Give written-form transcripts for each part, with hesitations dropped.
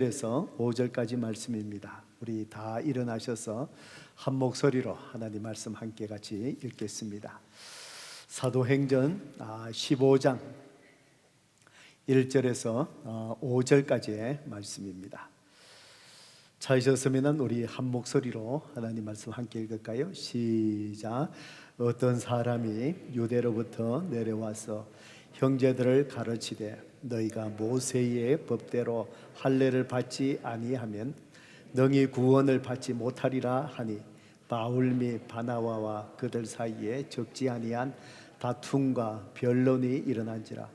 그래서 5절까지 말씀입니다. 우리 다 일어나셔서 한 목소리로 하나님 말씀 함께 같이 읽겠습니다. 사도행전 15장 1절에서 5절까지의 말씀입니다. 찾으셨으면 우리 한 목소리로 하나님 말씀 함께 읽을까요? 시작. 어떤 사람이 유대로부터 내려와서 형제들을 가르치되 너희가 모세의 법대로 할례를 받지 아니하면 능히 구원을 받지 못하리라 하니 바울 및 바나바와 그들 사이에 적지 아니한 다툼과 변론이 일어난지라.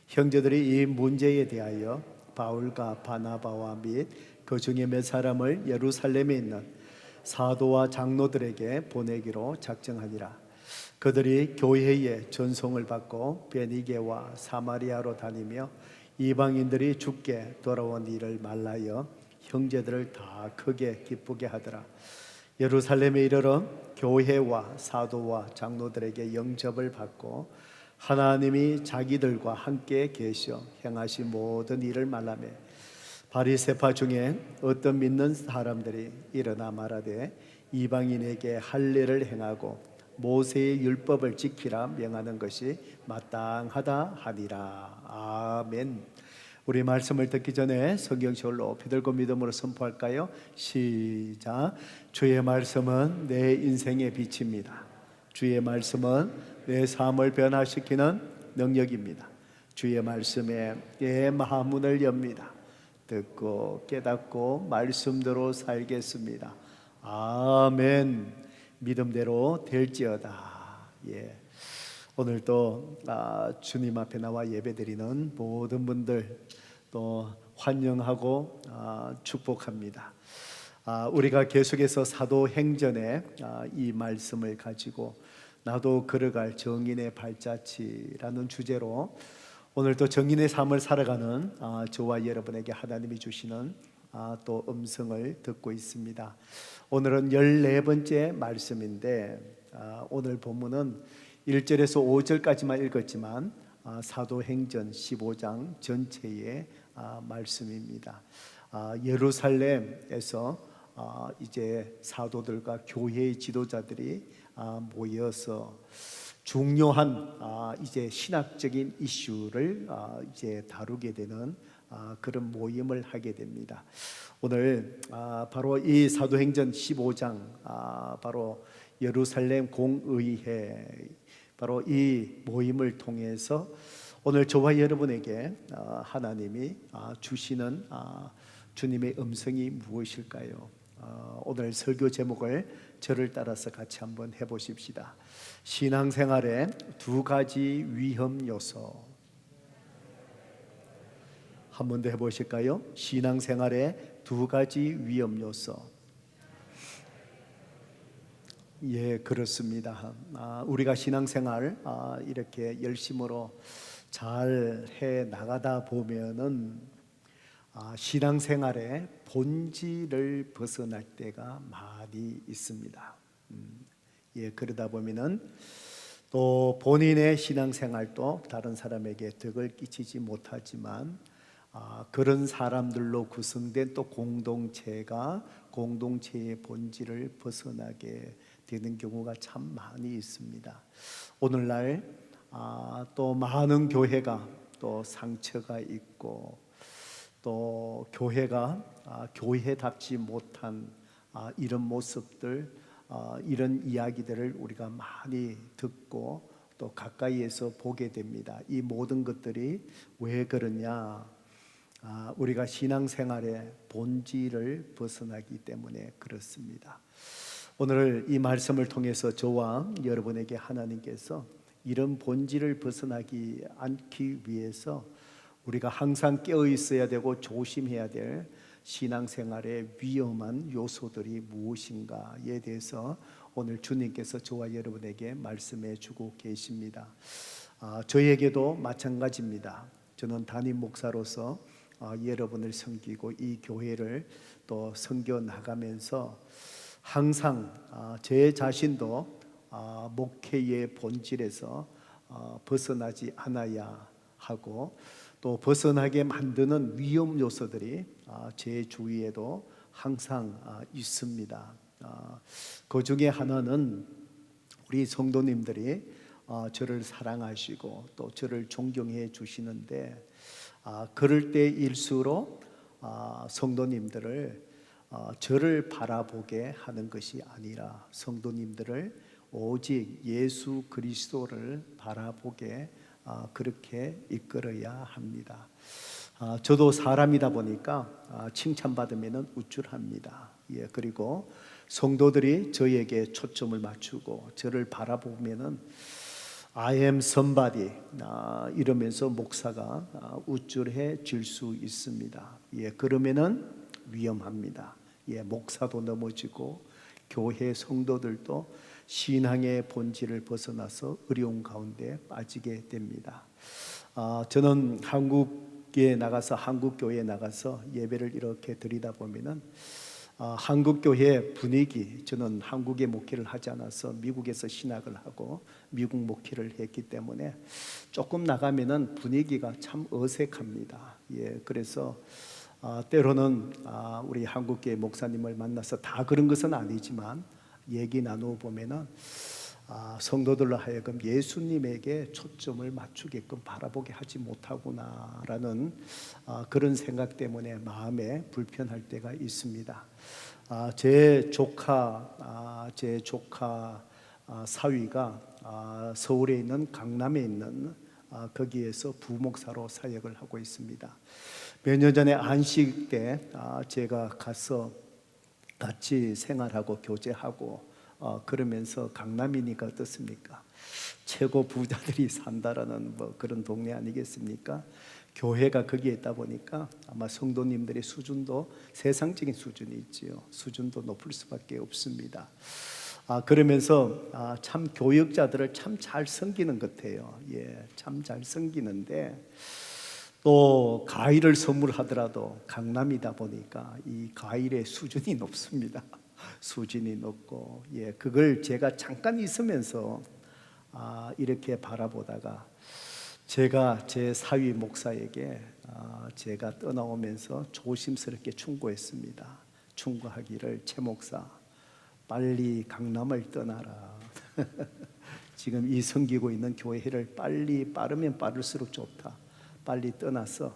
형제들이 이 문제에 대하여 바울과 바나바와 및 그 중에 몇 사람을 예루살렘에 있는 사도와 장로들에게 보내기로 작정하니라. 그들이 교회의 전송을 받고 베니게와 사마리아로 다니며 이방인들이 죽게 돌아온 일을 말하여 형제들을 다 크게 기쁘게 하더라. 예루살렘에 이르러 교회와 사도와 장로들에게 영접을 받고 하나님이 자기들과 함께 계셔 행하신 모든 일을 말하며 바리새파 중에 어떤 믿는 사람들이 일어나 말하되 이방인에게 할례를 행하고 모세의 율법을 지키라 명하는 것이 마땅하다 하니라. 아멘. 우리 말씀을 듣기 전에 성경책을 높이 들고 믿음으로 선포할까요? 시작. 주의 말씀은 내 인생의 빛입니다. 주의 말씀은 내 삶을 변화시키는 능력입니다. 주의 말씀에 내 마음문을 엽니다. 듣고 깨닫고 말씀대로 살겠습니다. 아멘. 믿음대로 될지어다. 예. 오늘 또 주님 앞에 나와 예배드리는 모든 분들 또 환영하고 축복합니다. 우리가 계속해서 사도행전의 이 말씀을 가지고 나도 걸어갈 정인의 발자취라는 주제로 오늘 또 정인의 삶을 살아가는 저와 여러분에게 하나님이 주시는 또 음성을 듣고 있습니다. 오늘은 14번째 말씀인데 오늘 본문은 1절에서 5절까지만 읽었지만 사도행전 15장 전체의 말씀입니다. 예루살렘에서 이제 사도들과 교회의 지도자들이 모여서 중요한 이제 신학적인 이슈를 이제 다루게 되는 그런 모임을 하게 됩니다. 오늘 바로 이 사도행전 15장 바로 예루살렘 공의회 바로 이 모임을 통해서 오늘 저와 여러분에게 하나님이 주시는 주님의 음성이 무엇일까요? 오늘 설교 제목을 저를 따라서 같이 한번 해보십시다. 신앙생활의 두 가지 위험 요소. 한 번 더 해보실까요? 신앙생활의 두 가지 위험 요소. 예, 그렇습니다. 우리가 신앙생활 이렇게 열심으로 잘 해 나가다 보면은 신앙생활의 본질을 벗어날 때가 많이 있습니다. 예, 그러다 보면은 또 본인의 신앙생활도 다른 사람에게 덕을 끼치지 못하지만 그런 사람들로 구성된 또 공동체가 공동체의 본질을 벗어나게 되는 경우가 참 많이 있습니다. 오늘날 또 많은 교회가 또 상처가 있고 또 교회가 교회답지 못한 이런 모습들 이런 이야기들을 우리가 많이 듣고 또 가까이에서 보게 됩니다. 이 모든 것들이 왜 그러냐? 우리가 신앙생활의 본질을 벗어나기 때문에 그렇습니다. 오늘 이 말씀을 통해서 저와 여러분에게 하나님께서 이런 본질을 벗어나기 않기 위해서 우리가 항상 깨어 있어야 되고 조심해야 될 신앙생활의 위험한 요소들이 무엇인가에 대해서 오늘 주님께서 저와 여러분에게 말씀해 주고 계십니다. 저에게도 마찬가지입니다. 저는 담임 목사로서 여러분을 섬기고 이 교회를 또 섬겨 나가면서 항상 제 자신도 목회의 본질에서 벗어나지 않아야 하고 또 벗어나게 만드는 위험 요소들이 제 주위에도 항상 있습니다. 그 중에 하나는 우리 성도님들이 저를 사랑하시고 또 저를 존경해 주시는데, 그럴 때일수록 성도님들을 저를 바라보게 하는 것이 아니라 성도님들을 오직 예수 그리스도를 바라보게 그렇게 이끌어야 합니다. 저도 사람이다 보니까 칭찬받으면 우쭐합니다. 그리고 성도들이 저에게 초점을 맞추고 저를 바라보면은 I am somebody 이러면서 목사가 우쭐해질 수 있습니다. 그러면은 위험합니다. 목사도 넘어지고 교회 성도들도 신앙의 본질을 벗어나서 어려운 가운데 빠지게 됩니다. 저는 한국교회에 나가서 예배를 이렇게 드리다 보면은 한국교회 분위기, 저는 한국에 목회를 하지 않아서 미국에서 신학을 하고 미국 목회를 했기 때문에 조금 나가면은 분위기가 참 어색합니다. 그래서 때로는 우리 한국교회 목사님을 만나서 다 그런 것은 아니지만 얘기 나누어 보면은 성도들로 하여금 예수님에게 초점을 맞추게끔 바라보게 하지 못하구나라는 그런 생각 때문에 마음에 불편할 때가 있습니다. 제 조카 사위가 서울에 있는 강남에 있는 거기에서 부목사로 사역을 하고 있습니다. 몇 년 전에 안식 때 제가 가서 같이 생활하고 교제하고 그러면서 강남이니까 어떻습니까? 최고 부자들이 산다라는 그런 동네 아니겠습니까? 교회가 거기에 있다 보니까 아마 성도님들의 수준도 세상적인 수준이 있지요. 수준도 높을 수밖에 없습니다. 그러면서 참 교역자들을 참 잘 섬기는 것 같아요. 참 잘 섬기는데 또 과일을 선물하더라도 강남이다 보니까 이 과일의 수준이 높습니다. 수준이 높고 그걸 제가 잠깐 있으면서 이렇게 바라보다가 제가 제 사위 목사에게 제가 떠나오면서 조심스럽게 충고했습니다. 충고하기를, 최 목사 빨리 강남을 떠나라. 지금 이 섬기고 있는 교회를 빠르면 빠를수록 좋다. 빨리 떠나서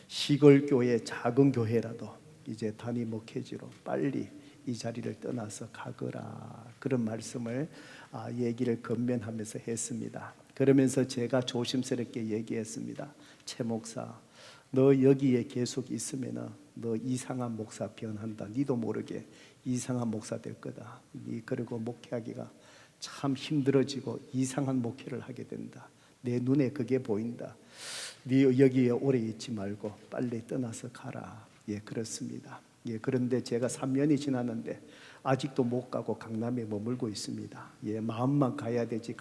시골 교회, 작은 교회라도 이제 단위 목회지로 빨리 이 자리를 떠나서 가거라. 그런 말씀을 얘기를 건면하면서 했습니다. 그러면서 제가 조심스럽게 얘기했습니다. 최 목사, 너 여기에 계속 있으면 너 이상한 목사 변한다. 니도 모르게 이상한 목사 될 거다. 그리고 목회하기가 참 힘들어지고 이상한 목회를 하게 된다. 내 눈에 그게 보인다. 네 여기에 오래 있지 말고 빨리 떠나서 가라. 그렇습니다. 그런데 제가 3년이 지났는데 아직도 못 가고 강남에 머물고 있습니다. 마음만 가야 되지.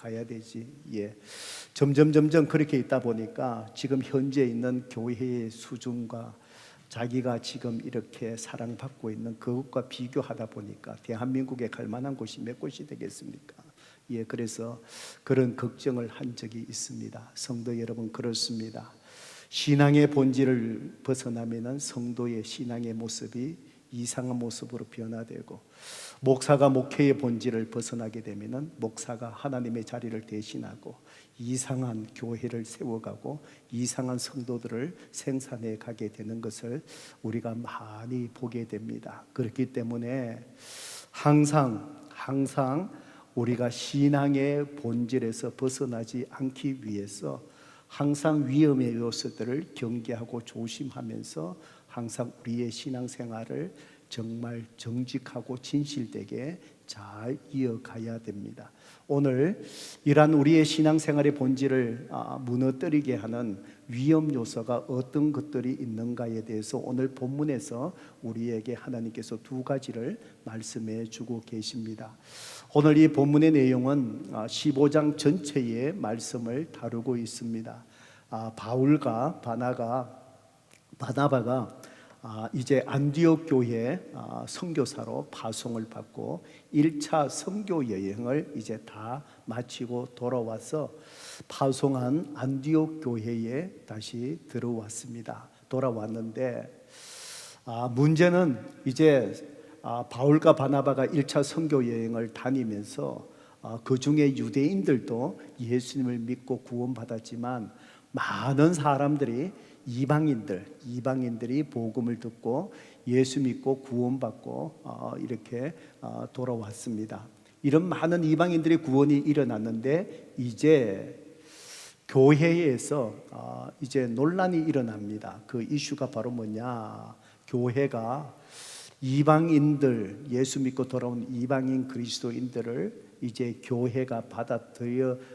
점점 그렇게 있다 보니까 지금 현재 있는 교회의 수준과 자기가 지금 이렇게 사랑받고 있는 그것과 비교하다 보니까 대한민국에 갈 만한 곳이 몇 곳이 되겠습니까? 그래서 그런 걱정을 한 적이 있습니다. 성도 여러분, 그렇습니다. 신앙의 본질을 벗어나면은 성도의 신앙의 모습이 이상한 모습으로 변화되고, 목사가 목회의 본질을 벗어나게 되면은 목사가 하나님의 자리를 대신하고 이상한 교회를 세워가고 이상한 성도들을 생산해 가게 되는 것을 우리가 많이 보게 됩니다. 그렇기 때문에 항상 우리가 신앙의 본질에서 벗어나지 않기 위해서 항상 위험의 요소들을 경계하고 조심하면서 항상 우리의 신앙생활을 정말 정직하고 진실되게 잘 이어가야 됩니다. 오늘 이러한 우리의 신앙생활의 본질을 무너뜨리게 하는 위험 요소가 어떤 것들이 있는가에 대해서 오늘 본문에서 우리에게 하나님께서 두 가지를 말씀해 주고 계십니다. 오늘 이 본문의 내용은 15장 전체의 말씀을 다루고 있습니다. 바울과 바나바가 이제 안디옥 교회 선교사로 파송을 받고 1차 선교 여행을 이제 다 마치고 돌아와서 파송한 안디옥 교회에 다시 들어왔습니다. 돌아왔는데 문제는 이제 바울과 바나바가 1차 선교 여행을 다니면서 그 중에 유대인들도 예수님을 믿고 구원받았지만 많은 사람들이 이방인들이 복음을 듣고 예수 믿고 구원받고 이렇게 돌아왔습니다. 이런 많은 이방인들의 구원이 일어났는데 이제 교회에서 이제 논란이 일어납니다. 그 이슈가 바로 뭐냐? 교회가 이방인들, 예수 믿고 돌아온 이방인 그리스도인들을 이제 교회가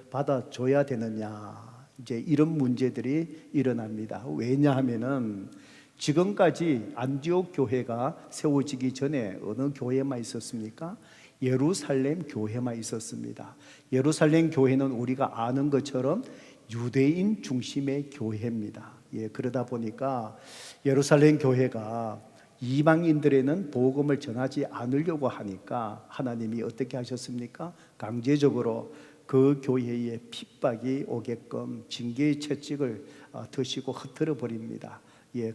받아줘야 되느냐, 이제 이런 문제들이 일어납니다. 왜냐하면은 지금까지 안디옥 교회가 세워지기 전에 어느 교회만 있었습니까? 예루살렘 교회만 있었습니다. 예루살렘 교회는 우리가 아는 것처럼 유대인 중심의 교회입니다. 그러다 보니까 예루살렘 교회가 이방인들에는 복음을 전하지 않으려고 하니까 하나님이 어떻게 하셨습니까? 강제적으로 그 교회에 핍박이 오게끔 징계의 채찍을 드시고 흩트려 버립니다.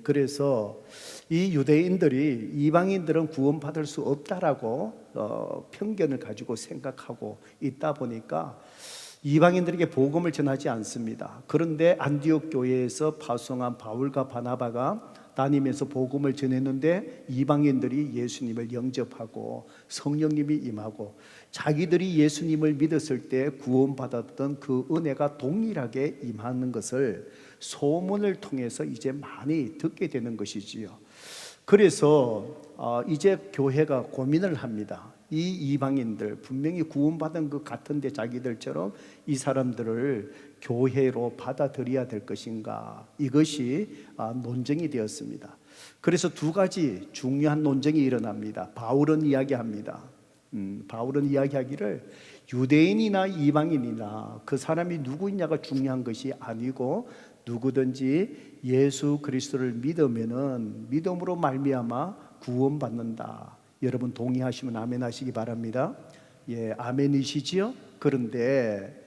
그래서 이 유대인들이 이방인들은 구원받을 수 없다라고 편견을 가지고 생각하고 있다 보니까 이방인들에게 복음을 전하지 않습니다. 그런데 안디옥 교회에서 파송한 바울과 바나바가 다니면서 복음을 전했는데 이방인들이 예수님을 영접하고 성령님이 임하고 자기들이 예수님을 믿었을 때 구원받았던 그 은혜가 동일하게 임하는 것을 소문을 통해서 이제 많이 듣게 되는 것이지요. 그래서 이제 교회가 고민을 합니다. 이 이방인들 분명히 구원받은 것 같은데 자기들처럼 이 사람들을 교회로 받아들여야 될 것인가, 이것이 논쟁이 되었습니다. 그래서 두 가지 중요한 논쟁이 일어납니다. 바울은 이야기하기를 유대인이나 이방인이나 그 사람이 누구냐가 중요한 것이 아니고 누구든지 예수 그리스도를 믿으면은 믿음으로 말미암아 구원받는다. 여러분 동의하시면 아멘 하시기 바랍니다. 아멘이시지요? 그런데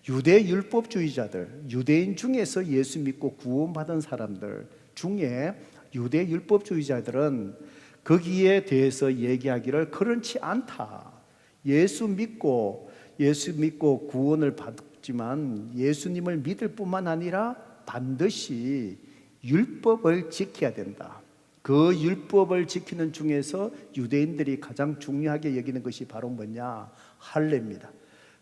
유대 율법주의자들, 유대인 중에서 예수 믿고 구원받은 사람들 중에 유대 율법주의자들은 거기에 대해서 얘기하기를 그렇지 않다. 예수 믿고 구원을 받지만 예수님을 믿을 뿐만 아니라 반드시 율법을 지켜야 된다. 그 율법을 지키는 중에서 유대인들이 가장 중요하게 여기는 것이 바로 뭐냐? 할례입니다.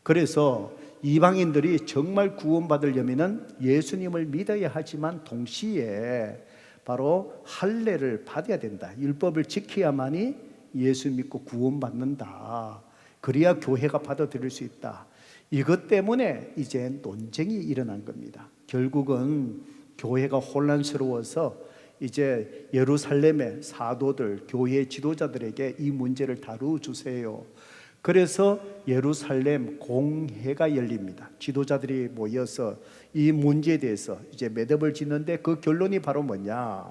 그래서 이방인들이 정말 구원받으려면 예수님을 믿어야 하지만 동시에 바로 할례를 받아야 된다. 율법을 지켜야만이 예수 믿고 구원받는다. 그래야 교회가 받아들일 수 있다. 이것 때문에 이제 논쟁이 일어난 겁니다. 결국은 교회가 혼란스러워서 이제 예루살렘의 사도들, 교회 지도자들에게 이 문제를 다루어 주세요. 그래서 예루살렘 공회가 열립니다. 지도자들이 모여서 이 문제에 대해서 이제 매듭을 짓는데 그 결론이 바로 뭐냐?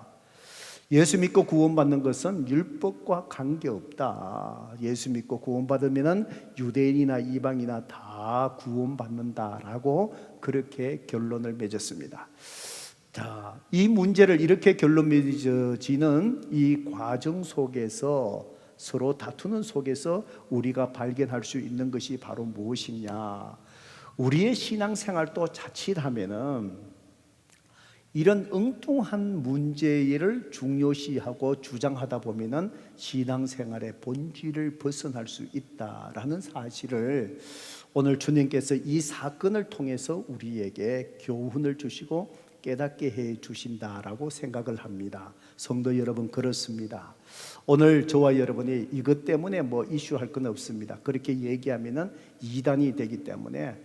예수 믿고 구원받는 것은 율법과 관계없다. 예수 믿고 구원받으면 유대인이나 이방이나 다 구원받는다라고 그렇게 결론을 맺었습니다. 자, 이 문제를 이렇게 결론 맺어지는 이 과정 속에서 서로 다투는 속에서 우리가 발견할 수 있는 것이 바로 무엇이냐? 우리의 신앙생활도 자칫하면은 이런 엉뚱한 문제를 중요시하고 주장하다 보면은 신앙생활의 본질을 벗어날 수 있다라는 사실을 오늘 주님께서 이 사건을 통해서 우리에게 교훈을 주시고 깨닫게 해 주신다라고 생각을 합니다. 성도 여러분, 그렇습니다. 오늘 저와 여러분이 이것 때문에 이슈할 건 없습니다. 그렇게 얘기하면은 이단이 되기 때문에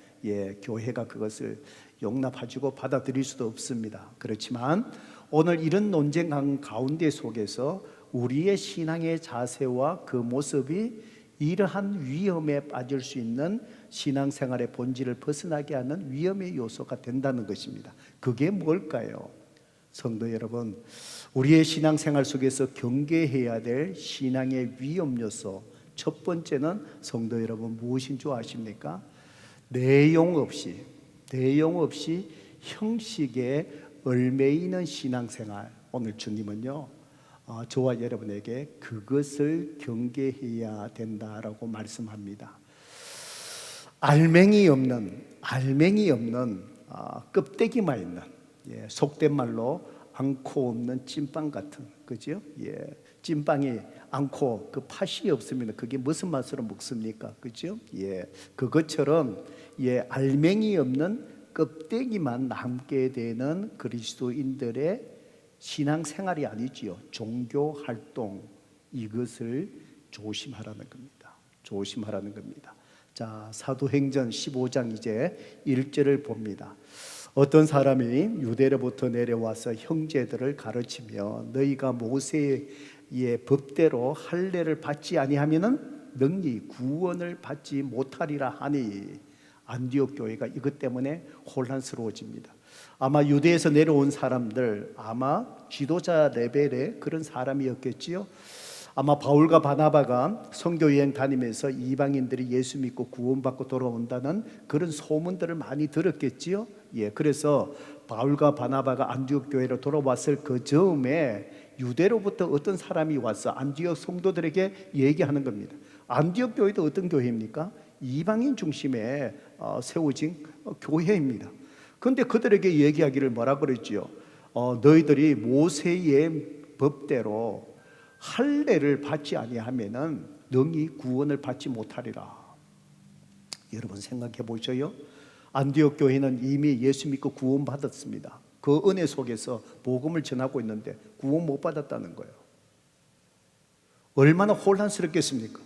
교회가 그것을 용납하고 받아들일 수도 없습니다. 그렇지만 오늘 이런 논쟁 가운데 속에서 우리의 신앙의 자세와 그 모습이 이러한 위험에 빠질 수 있는 신앙생활의 본질을 벗어나게 하는 위험의 요소가 된다는 것입니다. 그게 뭘까요? 성도 여러분, 우리의 신앙생활 속에서 경계해야 될 신앙의 위험 요소 첫 번째는 성도 여러분 무엇인 줄 아십니까? 내용 없이 형식에 얽매이는 신앙생활. 오늘 주님은요 저와 여러분에게 그것을 경계해야 된다라고 말씀합니다. 알맹이 없는 껍데기만 있는, 속된 말로 앙코 없는 찐빵 같은, 그죠? 찐빵이 앙코 그 팥이 없으면 그게 무슨 맛으로 먹습니까? 그죠? 그것처럼 알맹이 없는 껍데기만 남게 되는 그리스도인들의 신앙생활이 아니지요. 종교 활동, 이것을 조심하라는 겁니다. 자, 사도행전 15장 이제 1절을 봅니다. 어떤 사람이 유대로부터 내려와서 형제들을 가르치며 너희가 모세의 법대로 할례를 받지 아니하면은 능히 구원을 받지 못하리라 하니, 안디옥 교회가 이것 때문에 혼란스러워집니다. 아마 유대에서 내려온 사람들, 아마 지도자 레벨의 그런 사람이었겠지요. 아마 바울과 바나바가 선교여행 다니면서 이방인들이 예수 믿고 구원받고 돌아온다는 그런 소문들을 많이 들었겠지요. 그래서 바울과 바나바가 안디옥 교회로 돌아왔을 그 즈음에 유대로부터 어떤 사람이 와서 안디옥 성도들에게 얘기하는 겁니다. 안디옥 교회도 어떤 교회입니까? 이방인 중심에 세워진 교회입니다. 그런데 그들에게 얘기하기를 뭐라 그랬지요? 너희들이 모세의 법대로 할례를 받지 아니하면은 능히 구원을 받지 못하리라. 여러분 생각해 보셔요. 안디옥 교회는 이미 예수 믿고 구원 받았습니다. 그 은혜 속에서 복음을 전하고 있는데 구원 못 받았다는 거예요. 얼마나 혼란스럽겠습니까?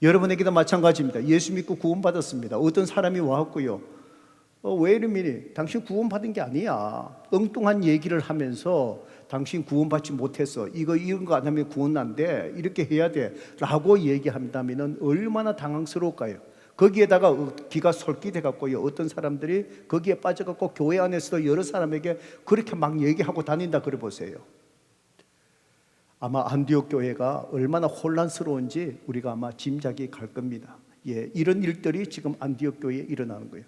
여러분에게도 마찬가지입니다. 예수 믿고 구원 받았습니다. 어떤 사람이 와갖고요, 왜 이러니? 당신 구원 받은 게 아니야. 엉뚱한 얘기를 하면서 당신 구원 받지 못했어. 이런 거 안 하면 구원 안 돼. 이렇게 해야 돼. 라고 얘기한다면 얼마나 당황스러울까요? 거기에다가 기가 솔깃해갖고요, 어떤 사람들이 거기에 빠져갖고 교회 안에서도 여러 사람에게 그렇게 막 얘기하고 다닌다. 그래 보세요. 아마 안디옥 교회가 얼마나 혼란스러운지 우리가 아마 짐작이 갈 겁니다. 이런 일들이 지금 안디옥 교회에 일어나는 거예요.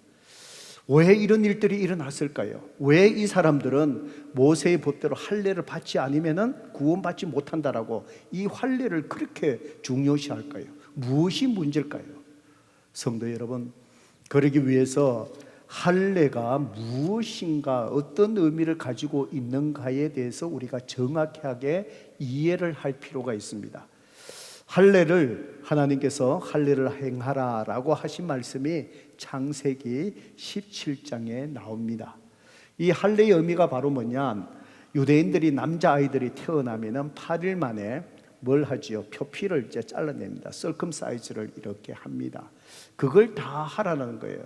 왜 이런 일들이 일어났을까요? 왜 이 사람들은 모세의 법대로 할례를 받지 않으면 구원받지 못한다라고 이 할례를 그렇게 중요시할까요? 무엇이 문제일까요? 성도 여러분, 그러기 위해서 할례가 무엇인가, 어떤 의미를 가지고 있는가에 대해서 우리가 정확하게 이해를 할 필요가 있습니다. 할례를, 하나님께서 할례를 행하라라고 하신 말씀이 창세기 17장에 나옵니다. 이 할례의 의미가 바로 뭐냐, 유대인들이 남자아이들이 태어나면 8일 만에 뭘 하지요? 표피를 이제 잘라냅니다. 서컴사이즈를 이렇게 합니다. 그걸 다 하라는 거예요.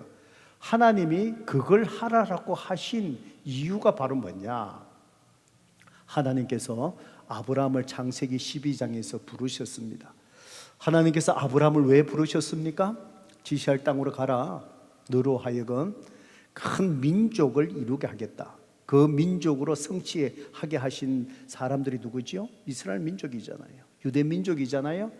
하나님이 그걸 하라라고 하신 이유가 바로 뭐냐, 하나님께서 아브라함을 창세기 12장에서 부르셨습니다. 하나님께서 아브라함을 왜 부르셨습니까? 지시할 땅으로 가라. 너로 하여금 큰 민족을 이루게 하겠다. 그 민족으로 성취하게 하신 사람들이 누구지요? 이스라엘 민족이잖아요. 유대 민족이잖아요.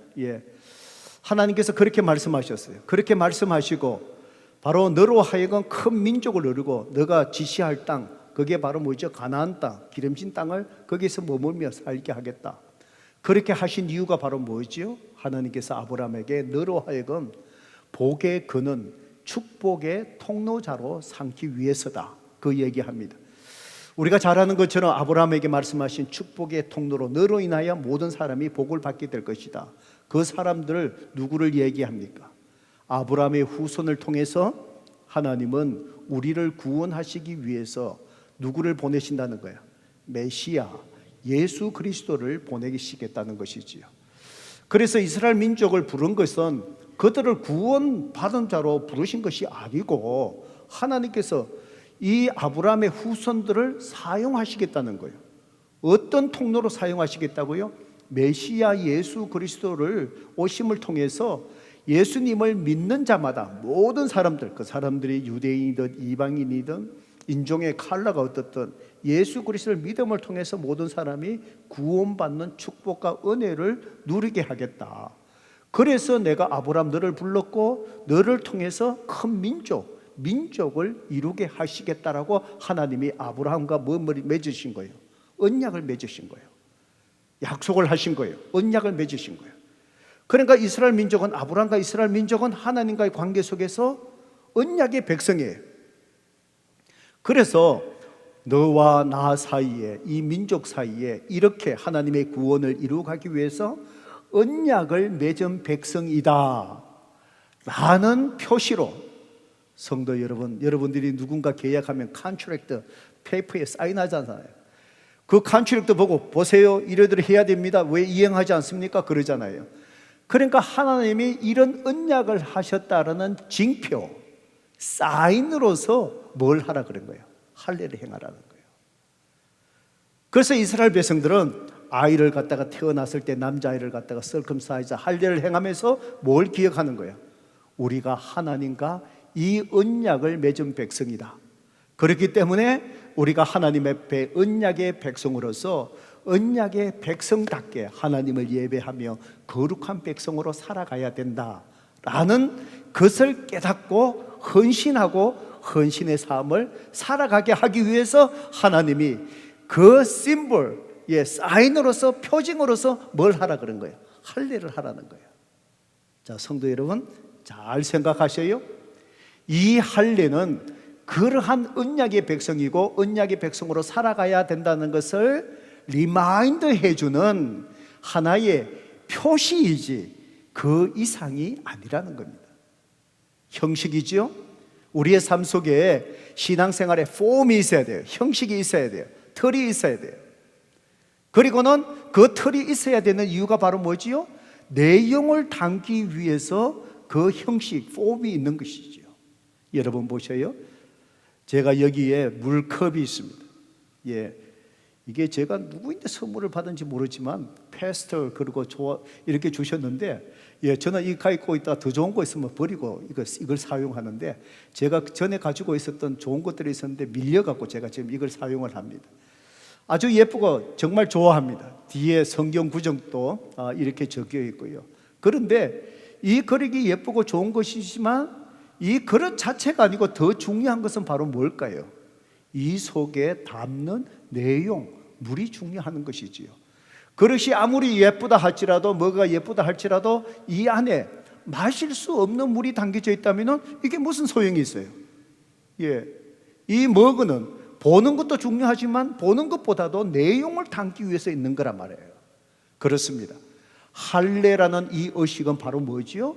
하나님께서 그렇게 말씀하셨어요. 그렇게 말씀하시고 바로 너로 하여금 큰 민족을 이루고 너가 지시할 땅, 그게 바로 뭐죠? 가나안 땅, 기름진 땅을 거기서 머물며 살게 하겠다. 그렇게 하신 이유가 바로 뭐지요? 하나님께서 아브라함에게 너로 하여금 복의 근원, 축복의 통로자로 삼기 위해서다. 그 얘기합니다. 우리가 잘 아는 것처럼 아브라함에게 말씀하신 축복의 통로로 너로 인하여 모든 사람이 복을 받게 될 것이다. 그 사람들을 누구를 얘기합니까? 아브라함의 후손을 통해서 하나님은 우리를 구원하시기 위해서 누구를 보내신다는 거예요? 메시아, 예수 그리스도를 보내시겠다는 것이지요. 그래서 이스라엘 민족을 부른 것은 그들을 구원받은 자로 부르신 것이 아니고 하나님께서 이 아브라함의 후손들을 사용하시겠다는 거예요. 어떤 통로로 사용하시겠다고요? 메시아 예수 그리스도를 오심을 통해서 예수님을 믿는 자마다 모든 사람들, 그 사람들이 유대인이든 이방인이든 인종의 컬러가 어떻든 예수 그리스도를 믿음을 통해서 모든 사람이 구원받는 축복과 은혜를 누리게 하겠다. 그래서 내가 아브라함 너를 불렀고 너를 통해서 큰 민족을 이루게 하시겠다라고 하나님이 아브라함과 뭐를 맺으신 거예요? 언약을 맺으신 거예요. 약속을 하신 거예요. 언약을 맺으신 거예요. 그러니까 이스라엘 민족은, 아브라함과 이스라엘 민족은 하나님과의 관계 속에서 언약의 백성이에요. 그래서 너와 나 사이에, 이 민족 사이에 이렇게 하나님의 구원을 이루어가기 위해서 언약을 맺은 백성이다 라는 표시로, 성도 여러분, 여러분들이 누군가 계약하면 컨트랙트 페이퍼에 사인하잖아요. 그 컨트랙트 보고 보세요, 이래들 해야 됩니다, 왜 이행하지 않습니까? 그러잖아요. 그러니까 하나님이 이런 언약을 하셨다라는 징표, 사인으로서 뭘 하라 그런 거예요? 할례를 행하라는 거예요. 그래서 이스라엘 백성들은 아이를 갖다가 태어났을 때 남자아이를 갖다가 설컴사이즈 할례를 행하면서 뭘 기억하는 거예요? 우리가 하나님과 이 언약을 맺은 백성이다. 그렇기 때문에 우리가 하나님 앞에 언약의 백성으로서 언약의 백성답게 하나님을 예배하며 거룩한 백성으로 살아가야 된다라는 것을 깨닫고 헌신하고 헌신의 삶을 살아가게 하기 위해서 하나님이 그 심볼, 사인으로서, 표징으로서 뭘 하라 그런 거예요? 할례를 하라는 거예요. 자, 성도 여러분, 잘 생각하셔요. 이 할례는 그러한 언약의 백성이고 언약의 백성으로 살아가야 된다는 것을 리마인드 해주는 하나의 표시이지 그 이상이 아니라는 겁니다. 형식이죠. 우리의 삶 속에 신앙생활에 폼이 있어야 돼요. 형식이 있어야 돼요. 틀이 있어야 돼요. 그리고는 그 틀이 있어야 되는 이유가 바로 뭐지요? 내용을 담기 위해서 그 형식, 폼이 있는 것이죠. 여러분 보셔요. 제가 여기에 물컵이 있습니다. 이게 제가 누구인데 선물을 받은지 모르지만 패스터 그리고 이렇게 주셨는데, 저는 이 갖고 있다 더 좋은 거 있으면 버리고 이걸 사용하는데, 제가 전에 가지고 있었던 좋은 것들이 있었는데 밀려갖고 제가 지금 이걸 사용을 합니다. 아주 예쁘고 정말 좋아합니다. 뒤에 성경 구절도 이렇게 적혀 있고요. 그런데 이 그릇이 예쁘고 좋은 것이지만 이 그릇 자체가 아니고 더 중요한 것은 바로 뭘까요? 이 속에 담는 내용, 물이 중요한 것이지요. 그릇이 아무리 예쁘다 할지라도, 뭐가 예쁘다 할지라도 이 안에 마실 수 없는 물이 담겨져 있다면 이게 무슨 소용이 있어요? 이 머그는 보는 것도 중요하지만 보는 것보다도 내용을 담기 위해서 있는 거란 말이에요. 그렇습니다. 할례라는 이 의식은 바로 뭐지요?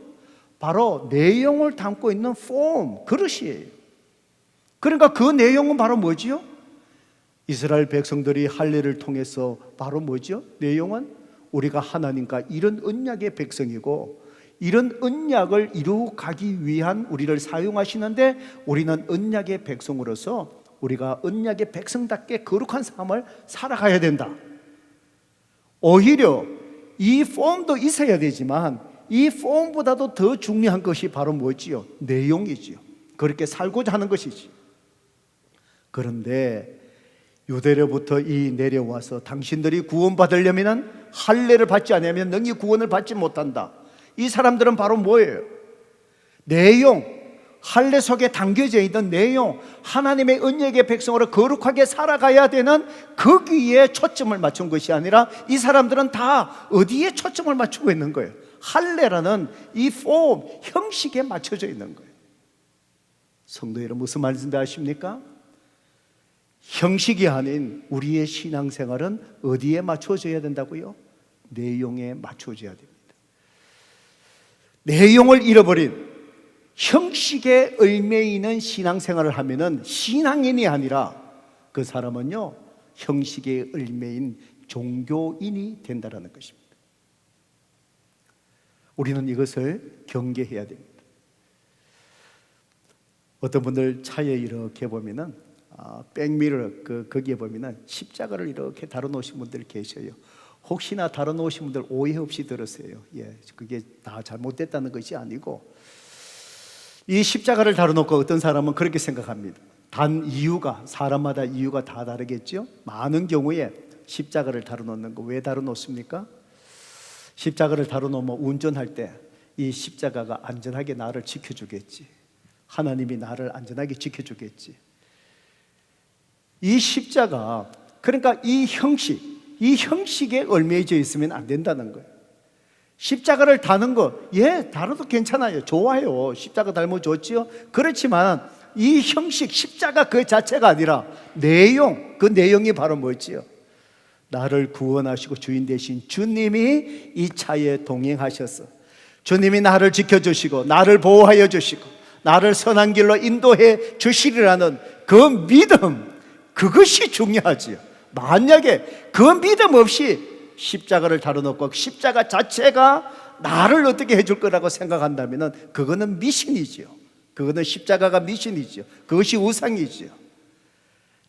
바로 내용을 담고 있는 폼, 그릇이에요. 그러니까 그 내용은 바로 뭐지요? 이스라엘 백성들이 할례를 통해서 바로 뭐죠? 내용은 우리가 하나님과 이런 언약의 백성이고 이런 언약을 이루어가기 위한 우리를 사용하시는데, 우리는 언약의 백성으로서 우리가 언약의 백성답게 거룩한 삶을 살아가야 된다. 오히려 이 폼도 있어야 되지만 이 폼보다도 더 중요한 것이 바로 뭐지요? 내용이지요. 그렇게 살고자 하는 것이지. 그런데 유대로부터 이 내려와서 당신들이 구원받으려면 할례를 받지 않으면 능히 구원을 받지 못한다. 이 사람들은 바로 뭐예요? 내용, 할례 속에 담겨져 있는 내용, 하나님의 언약의 백성으로 거룩하게 살아가야 되는 거기에 초점을 맞춘 것이 아니라 이 사람들은 다 어디에 초점을 맞추고 있는 거예요? 할례라는 이 폼, 형식에 맞춰져 있는 거예요. 성도 여러분, 무슨 말인지 아십니까? 형식이 아닌 우리의 신앙생활은 어디에 맞춰져야 된다고요? 내용에 맞춰져야 됩니다. 내용을 잃어버린 형식에 얽매이는 신앙생활을 하면은 신앙인이 아니라 그 사람은요, 형식에 얽매인 종교인이 된다는 것입니다. 우리는 이것을 경계해야 됩니다. 어떤 분들 차에 이렇게 보면은 백미러 거기에 보면은 십자가를 이렇게 달아놓으신 분들 계셔요. 혹시나 달아놓으신 분들 오해 없이 들으세요. 그게 다 잘못됐다는 것이 아니고, 이 십자가를 달아놓고 어떤 사람은 그렇게 생각합니다. 단 이유가, 사람마다 이유가 다 다르겠죠. 많은 경우에 십자가를 다뤄놓는 거 왜 다뤄놓습니까? 십자가를 다뤄놓으면 운전할 때 이 십자가가 안전하게 나를 지켜주겠지. 하나님이 나를 안전하게 지켜주겠지. 이 십자가, 그러니까 이 형식에 얽매여져 있으면 안 된다는 거예요. 십자가를 다는 거, 다뤄도 괜찮아요. 좋아요. 십자가 달면 좋지요. 그렇지만 이 형식, 십자가 그 자체가 아니라 그 내용이 바로 뭐지요? 나를 구원하시고 주인 되신 주님이 이 차에 동행하셔서 주님이 나를 지켜주시고 나를 보호하여 주시고 나를 선한 길로 인도해 주시리라는 그 믿음, 그것이 중요하지요. 만약에 그 믿음 없이 십자가를 다뤄놓고 십자가 자체가 나를 어떻게 해줄 거라고 생각한다면 그거는 미신이지요. 그거는 십자가가 미신이지요. 그것이 우상이지요.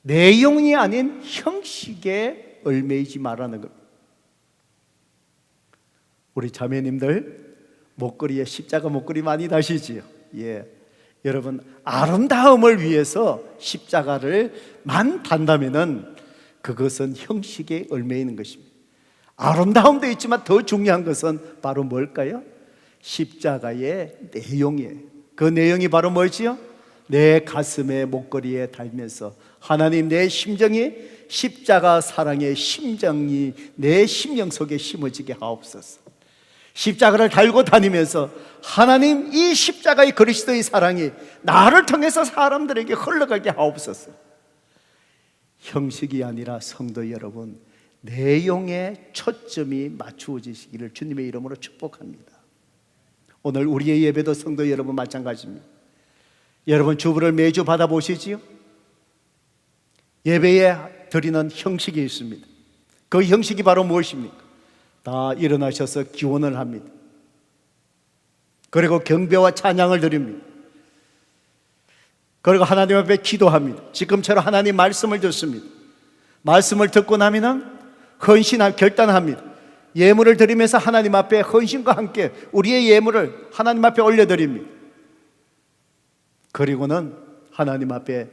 내용이 아닌 형식에 얽매이지 말라는 겁니다. 우리 자매님들 목걸이에 십자가 목걸이 많이 다시지요. 여러분, 아름다움을 위해서 십자가를만 단다면은 그것은 형식에 얽매이는 것입니다. 아름다움도 있지만 더 중요한 것은 바로 뭘까요? 십자가의 내용이에요. 그 내용이 바로 뭐지요? 내 가슴에 목걸이에 달면서 하나님, 내 심정이 십자가 사랑의 심정이 내 심령 속에 심어지게 하옵소서. 십자가를 달고 다니면서 하나님, 이 십자가의 그리스도의 사랑이 나를 통해서 사람들에게 흘러가게 하옵소서. 형식이 아니라 성도 여러분, 내용에 초점이 맞추어지시기를 주님의 이름으로 축복합니다. 오늘 우리의 예배도 성도 여러분 마찬가지입니다. 여러분, 주부를 매주 받아보시지요? 예배에 드리는 형식이 있습니다. 그 형식이 바로 무엇입니까? 다 일어나셔서 기원을 합니다. 그리고 경배와 찬양을 드립니다. 그리고 하나님 앞에 기도합니다. 지금처럼 하나님 말씀을 듣습니다. 말씀을 듣고 나면 헌신할 결단합니다. 예물을 드리면서 하나님 앞에 헌신과 함께 우리의 예물을 하나님 앞에 올려드립니다. 그리고는 하나님 앞에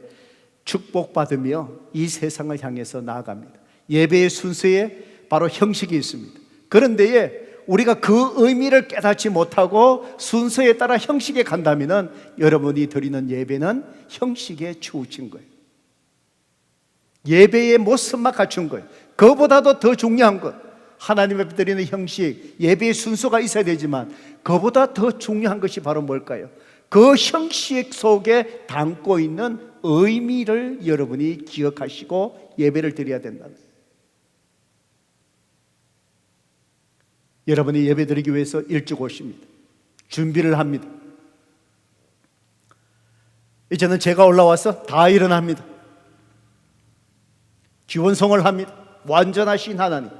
축복받으며 이 세상을 향해서 나아갑니다. 예배의 순서에 바로 형식이 있습니다. 그런데 우리가 그 의미를 깨닫지 못하고 순서에 따라 형식에 간다면 여러분이 드리는 예배는 형식에 치우친 거예요. 예배의 모습만 갖춘 거예요. 그보다도 더 중요한 것, 하나님 앞에 드리는 형식, 예배의 순서가 있어야 되지만 그보다 더 중요한 것이 바로 뭘까요? 그 형식 속에 담고 있는 의미를 여러분이 기억하시고 예배를 드려야 된다는 거예요. 여러분이 예배 드리기 위해서 일찍 오십니다. 준비를 합니다. 이제는 제가 올라와서 다 일어납니다. 기원성을 합니다. 완전하신 하나님,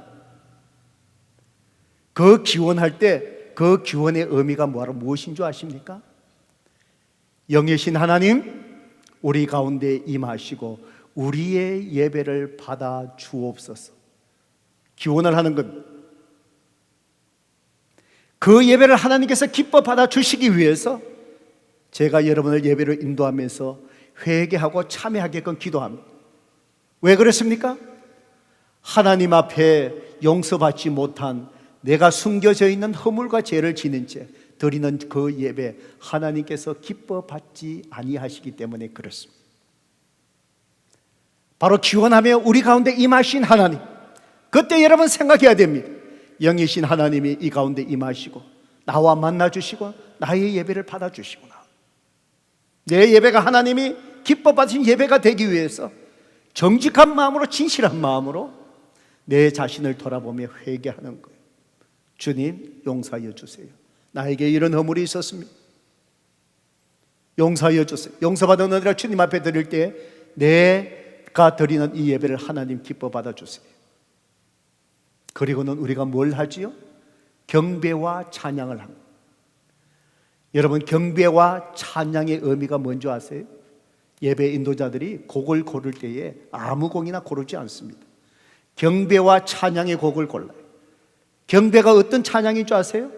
그 기원할 때 그 기원의 의미가 무엇인 줄 아십니까? 영이신 하나님, 우리 가운데 임하시고 우리의 예배를 받아 주옵소서. 기원을 하는 겁니다. 그 예배를 하나님께서 기뻐 받아 주시기 위해서 제가 여러분을 예배를 인도하면서 회개하고 참여하게끔 기도합니다. 왜 그렇습니까? 하나님 앞에 용서받지 못한 내가 숨겨져 있는 허물과 죄를 지는 채 드리는 그 예배, 하나님께서 기뻐 받지 아니하시기 때문에 그렇습니다. 바로 기원하며 우리 가운데 임하신 하나님, 그때 여러분 생각해야 됩니다. 영이신 하나님이 이 가운데 임하시고 나와 만나주시고 나의 예배를 받아주시구나. 내 예배가 하나님이 기뻐 받으신 예배가 되기 위해서 정직한 마음으로, 진실한 마음으로 내 자신을 돌아보며 회개하는 거예요. 주님, 용서하여 주세요. 나에게 이런 허물이 있었습니다. 용서하여 주세요. 용서받은 은혜를 주님 앞에 드릴 때 내가 드리는 이 예배를 하나님 기뻐 받아주세요. 그리고는 우리가 뭘 하지요? 경배와 찬양을 합니다. 여러분, 경배와 찬양의 의미가 뭔지 아세요? 예배 인도자들이 곡을 고를 때에 아무 곡이나 고르지 않습니다. 경배와 찬양의 곡을 골라요. 경배가 어떤 찬양인 줄 아세요?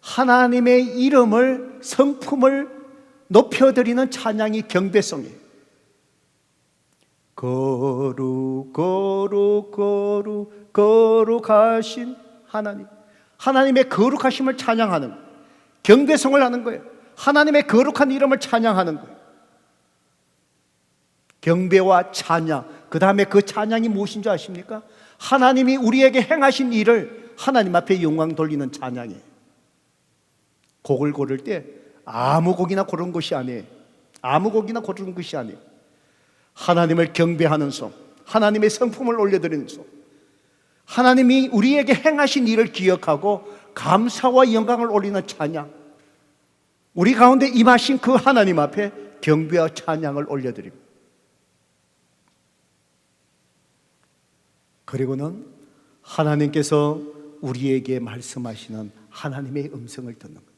하나님의 이름을, 성품을 높여드리는 찬양이 경배송이에요. 거룩하신 하나님. 하나님의 거룩하심을 찬양하는 거예요. 경배성을 하는 거예요. 하나님의 거룩한 이름을 찬양하는 거예요. 경배와 찬양, 그 다음에 그 찬양이 무엇인 줄 아십니까? 하나님이 우리에게 행하신 일을 하나님 앞에 영광 돌리는 찬양이에요. 곡을 고를 때 아무 곡이나 고른 것이 아니에요. 아무 곡이나 고른 것이 아니에요. 하나님을 경배하는 송, 하나님의 성품을 올려드리는 송, 하나님이 우리에게 행하신 일을 기억하고 감사와 영광을 올리는 찬양, 우리 가운데 임하신 그 하나님 앞에 경배와 찬양을 올려드립니다. 그리고는 하나님께서 우리에게 말씀하시는 하나님의 음성을 듣는 겁니다.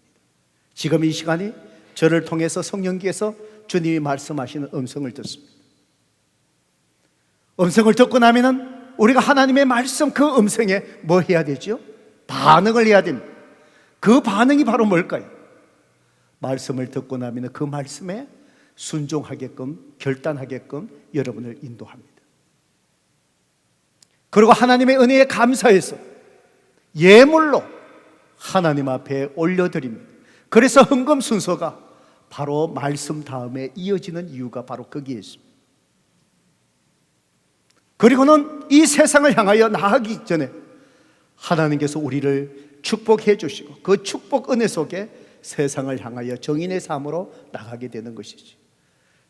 지금 이 시간이 저를 통해서 성령께서 주님이 말씀하시는 음성을 듣습니다. 음성을 듣고 나면은 우리가 하나님의 말씀 그 음성에 뭐 해야 되죠? 반응을 해야 됩니다. 그 반응이 바로 뭘까요? 말씀을 듣고 나면 그 말씀에 순종하게끔, 결단하게끔 여러분을 인도합니다. 그리고 하나님의 은혜에 감사해서 예물로 하나님 앞에 올려드립니다. 그래서 헌금 순서가 바로 말씀 다음에 이어지는 이유가 바로 거기에 있습니다. 그리고는 이 세상을 향하여 나아가기 전에 하나님께서 우리를 축복해 주시고 그 축복 은혜 속에 세상을 향하여 정인의 삶으로 나가게 되는 것이지.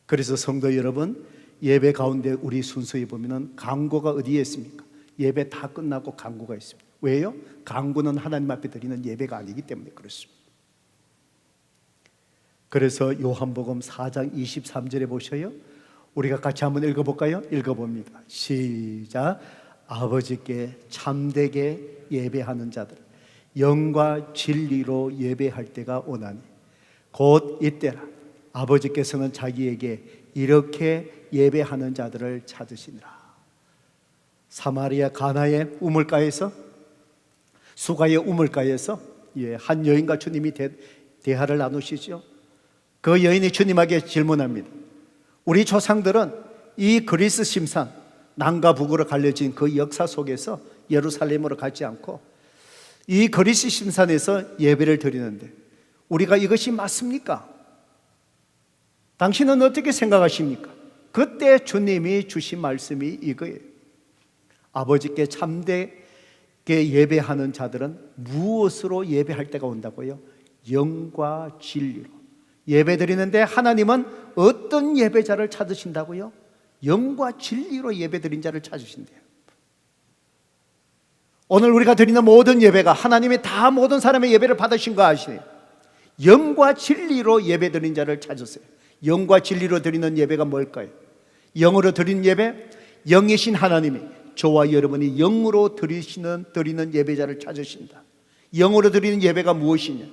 그래서 성도 여러분, 예배 가운데 우리 순서에 보면은 강구가 어디에 있습니까? 예배 다 끝나고 강구가 있습니다. 왜요? 강구는 하나님 앞에 드리는 예배가 아니기 때문에 그렇습니다. 그래서 요한복음 4장 23절에 보셔요. 우리가 같이 한번 읽어볼까요? 읽어봅니다. 시작. 아버지께 참되게 예배하는 자들 영과 진리로 예배할 때가 오나니 곧 이때라. 아버지께서는 자기에게 이렇게 예배하는 자들을 찾으시니라. 사마리아 가나의 우물가에서, 수가의 우물가에서 한 여인과 주님이 대화를 나누시죠. 그 여인이 주님에게 질문합니다. 우리 조상들은 이 그리스 심산, 남과 북으로 갈려진 그 역사 속에서 예루살렘으로 가지 않고 이 그리스 심산에서 예배를 드리는데 우리가 이것이 맞습니까? 당신은 어떻게 생각하십니까? 그때 주님이 주신 말씀이 이거예요. 아버지께 참되게 예배하는 자들은 무엇으로 예배할 때가 온다고요? 영과 진리로 예배 드리는데 하나님은 어떤 예배자를 찾으신다고요? 영과 진리로 예배 드린 자를 찾으신대요. 오늘 우리가 드리는 모든 예배가 하나님이 다 모든 사람의 예배를 받으신 거 아시네요. 영과 진리로 예배 드린 자를 찾으세요. 영과 진리로 드리는 예배가 뭘까요? 영으로 드리는 예배, 영이신 하나님이 저와 여러분이 영으로 드리는 예배자를 찾으신다. 영으로 드리는 예배가 무엇이냐?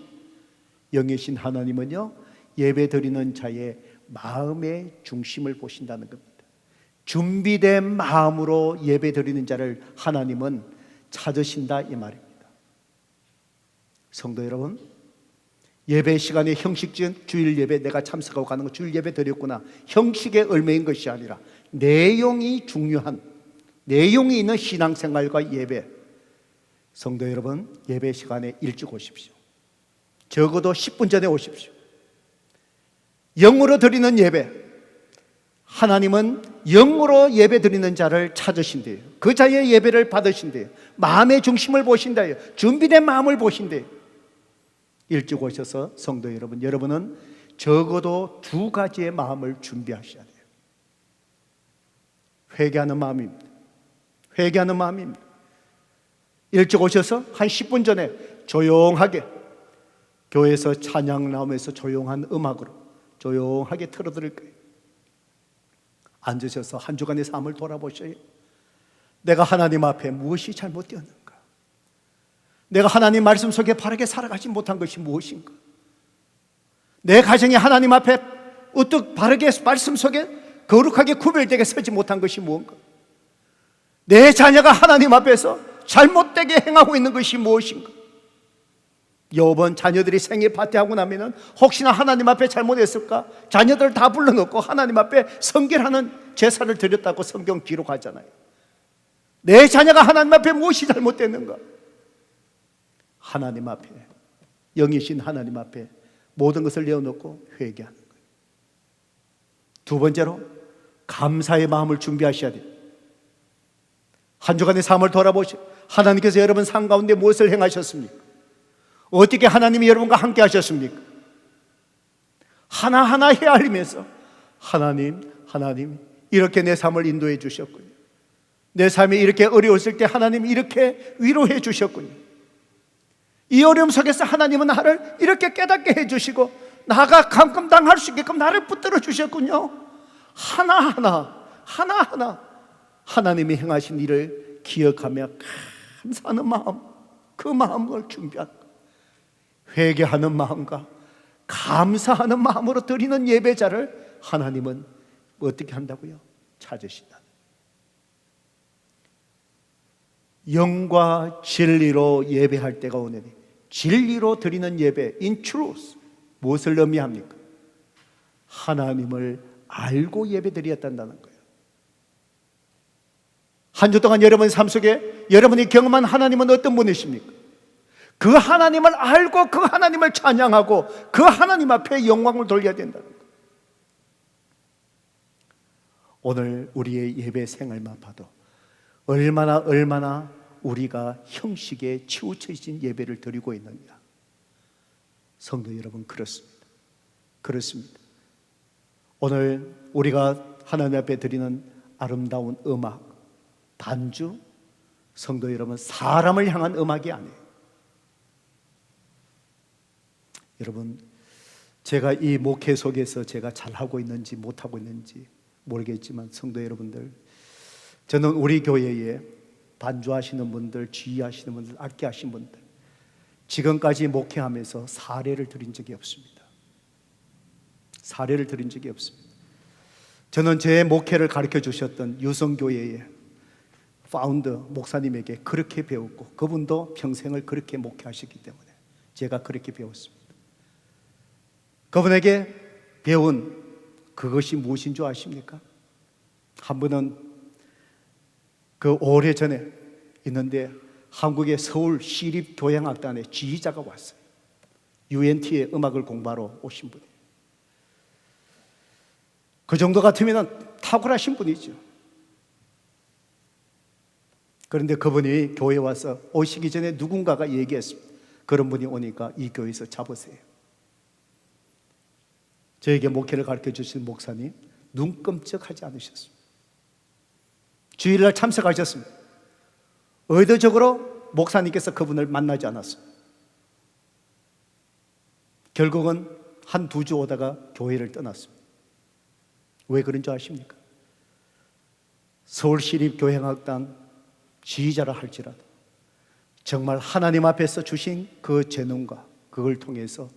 영이신 하나님은요, 예배 드리는 자의 마음의 중심을 보신다는 겁니다. 준비된 마음으로 예배 드리는 자를 하나님은 찾으신다 이 말입니다. 성도 여러분, 예배 시간에 형식적인 주일 예배 내가 참석하고 가는 거 주일 예배 드렸구나, 형식에 얽매인 것이 아니라 내용이 중요한, 내용이 있는 신앙생활과 예배. 성도 여러분, 예배 시간에 일찍 오십시오. 적어도 10분 전에 오십시오. 영으로 드리는 예배, 하나님은 영으로 예배 드리는 자를 찾으신대요. 그 자의 예배를 받으신대요. 마음의 중심을 보신대요. 준비된 마음을 보신대요. 일찍 오셔서 성도 여러분, 여러분은 적어도 2가지의 마음을 준비하셔야 돼요. 회개하는 마음입니다. 회개하는 마음입니다. 일찍 오셔서 한 10분 전에 조용하게 교회에서 찬양 나오면서 조용한 음악으로 조용하게 틀어드릴 거예요. 앉으셔서 한 주간의 삶을 돌아보셔요. 내가 하나님 앞에 무엇이 잘못되었는가? 내가 하나님 말씀 속에 바르게 살아가지 못한 것이 무엇인가? 내 가정이 하나님 앞에 우뚝 바르게 말씀 속에 거룩하게 구별되게 서지 못한 것이 무엇인가? 내 자녀가 하나님 앞에서 잘못되게 행하고 있는 것이 무엇인가? 요번 자녀들이 생일 파티하고 나면은 혹시나 하나님 앞에 잘못했을까? 자녀들 다 불러놓고 하나님 앞에 성결하는 제사를 드렸다고 성경 기록하잖아요. 내 자녀가 하나님 앞에 무엇이 잘못됐는가? 하나님 앞에, 영이신 하나님 앞에 모든 것을 내어놓고 회개하는 거예요. 두 번째로 감사의 마음을 준비하셔야 돼요. 한 주간의 삶을 돌아보시고 하나님께서 여러분 삶 가운데 무엇을 행하셨습니까? 어떻게 하나님이 여러분과 함께 하셨습니까? 하나하나 헤아리면서 하나님 이렇게 내 삶을 인도해 주셨군요. 내 삶이 이렇게 어려웠을 때 하나님이 이렇게 위로해 주셨군요. 이 어려움 속에서 하나님은 나를 이렇게 깨닫게 해주시고 나가 감금당할 수 있게끔 나를 붙들어 주셨군요. 하나하나 하나님이 행하신 일을 기억하며 감사하는 마음, 그 마음을 준비한 것. 회개하는 마음과 감사하는 마음으로 드리는 예배자를 하나님은 어떻게 한다고요? 찾으신다. 영과 진리로 예배할 때가 오느니, 진리로 드리는 예배, in truth, 무엇을 의미합니까? 하나님을 알고 예배 드렸다는 거예요. 한 주 동안 여러분의 삶 속에 여러분이 경험한 하나님은 어떤 분이십니까? 그 하나님을 알고 그 하나님을 찬양하고 그 하나님 앞에 영광을 돌려야 된다는 거예요. 오늘 우리의 예배 생활만 봐도 얼마나 우리가 형식에 치우쳐진 예배를 드리고 있느냐. 성도 여러분, 그렇습니다. 오늘 우리가 하나님 앞에 드리는 아름다운 음악, 반주, 성도 여러분, 사람을 향한 음악이 아니에요. 여러분, 제가 이 목회 속에서 제가 잘하고 있는지 못하고 있는지 모르겠지만 성도 여러분들, 저는 우리 교회에 반주하시는 분들, 지휘하시는 분들, 악기하시는 분들, 지금까지 목회하면서 사례를 드린 적이 없습니다. 사례를 드린 적이 없습니다. 저는 제 목회를 가르쳐 주셨던 유성교회의 파운더 목사님에게 그렇게 배웠고, 그분도 평생을 그렇게 목회하셨기 때문에 제가 그렇게 배웠습니다. 그분에게 배운 그것이 무엇인 줄 아십니까? 한 분은 그 오래전에 있는데 한국의 서울 시립교향악단의 지휘자가 왔어요. UNT의 음악을 공부하러 오신 분이에요. 그 정도 같으면 탁월하신 분이죠. 그런데 그분이 교회에 와서 오시기 전에 누군가가 얘기했습니다. 그런 분이 오니까 이 교회에서 잡으세요. 저에게 목회를 가르쳐 주신 목사님 눈 끔찍하지 않으셨습니다. 주일날 참석하셨습니다. 의도적으로 목사님께서 그분을 만나지 않았습니다. 결국은 한 두 주 오다가 교회를 떠났습니다. 왜 그런 줄 아십니까? 서울시립교향악단 지휘자라 할지라도 정말 하나님 앞에서 주신 그 재능과 그걸 통해서